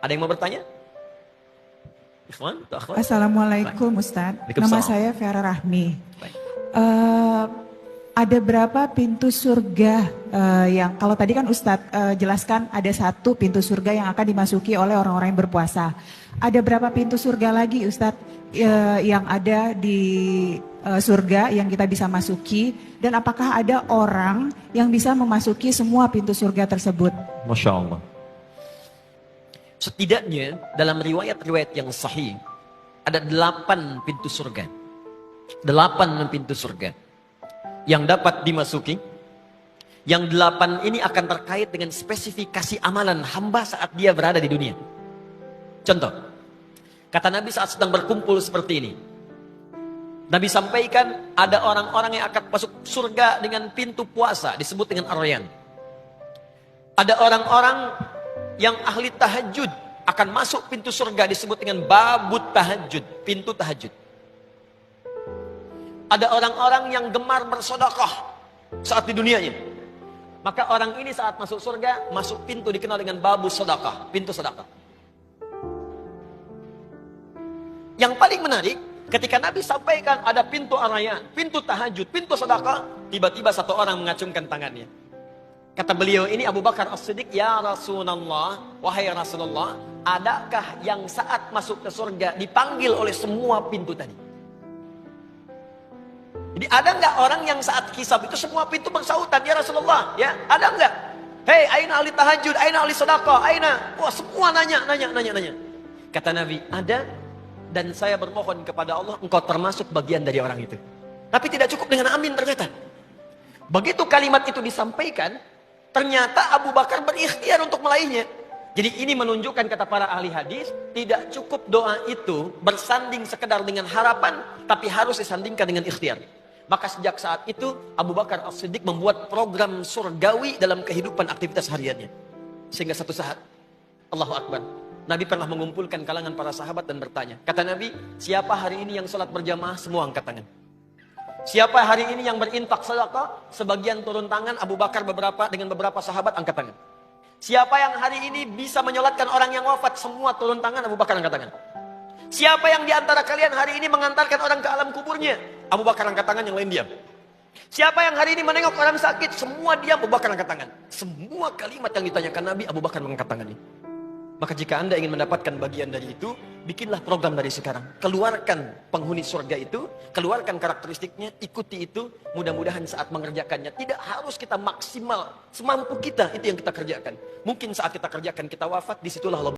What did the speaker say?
Ada yang mau bertanya? Ikhwan, akhwat? Assalamualaikum Ustaz. Nama saya Vera Rahmi. Baik. Ada berapa pintu surga yang kalau tadi kan Ustadz jelaskan ada satu pintu surga yang akan dimasuki oleh orang-orang yang berpuasa. Ada berapa pintu surga lagi Ustadz yang ada di surga yang kita bisa masuki, dan apakah ada orang yang bisa memasuki semua pintu surga tersebut? Masya Allah. Setidaknya dalam riwayat-riwayat yang sahih ada 8 pintu surga. 8 pintu surga yang dapat dimasuki. Yang 8 ini akan terkait dengan spesifikasi amalan hamba saat dia berada di dunia. Contoh, kata Nabi saat sedang berkumpul seperti ini, Nabi sampaikan ada orang-orang yang akan masuk surga dengan pintu puasa, disebut dengan Ar-Rayyan. Ada orang-orang yang ahli tahajud akan masuk pintu surga, disebut dengan babut tahajud, pintu tahajud. Ada orang-orang yang gemar bersedekah saat di dunianya. Maka orang ini saat masuk surga, masuk pintu dikenal dengan babu sedekah, pintu sedekah. Yang paling menarik, ketika Nabi sampaikan ada pintu Ar-Rayyan, pintu tahajud, pintu sedekah, tiba-tiba satu orang mengacungkan tangannya. Kata beliau ini Abu Bakar As-Siddiq, "Ya Rasulullah, wahai Rasulullah, adakah yang saat masuk ke surga dipanggil oleh semua pintu tadi?" Jadi ada nggak orang yang saat hisab itu semua pintu bersautan, "Ya Rasulullah," ya? Ada nggak? "Hei, aina ahli tahajud, aina ahli sedekah, aina?" Wah, semua nanya. Kata Nabi, "Ada, dan saya bermohon kepada Allah engkau termasuk bagian dari orang itu." Tapi tidak cukup dengan amin ternyata. Begitu kalimat itu disampaikan, ternyata Abu Bakar berikhtiar untuk meraihnya. Jadi ini menunjukkan, kata para ahli hadis, tidak cukup doa itu bersanding sekedar dengan harapan, tapi harus disandingkan dengan ikhtiar. Maka sejak saat itu Abu Bakar As-Siddiq membuat program surgawi dalam kehidupan aktivitas hariannya. Sehingga satu saat, Allahu Akbar, Nabi pernah mengumpulkan kalangan para sahabat dan bertanya. Kata Nabi, siapa hari ini yang sholat berjamaah? Semua angkat tangan. Siapa hari ini yang berinfak sedekah? Sebagian turun tangan, Abu Bakar dengan beberapa sahabat angkat tangan. Siapa yang hari ini bisa menyolatkan orang yang wafat? Semua turun tangan, Abu Bakar angkat tangan. Siapa yang diantara kalian hari ini mengantarkan orang ke alam kuburnya? Abu Bakar angkat tangan, yang lain diam. Siapa yang hari ini menengok orang sakit? Semua diam, Abu Bakar angkat tangan. Semua kalimat yang ditanyakan Nabi, Abu Bakar mengangkat tangannya. Maka jika Anda ingin mendapatkan bagian dari itu, bikinlah program dari sekarang. Keluarkan penghuni surga itu, keluarkan karakteristiknya, ikuti itu. Mudah-mudahan saat mengerjakannya, tidak harus kita maksimal, semampu kita, itu yang kita kerjakan. Mungkin saat kita kerjakan, kita wafat, disitulah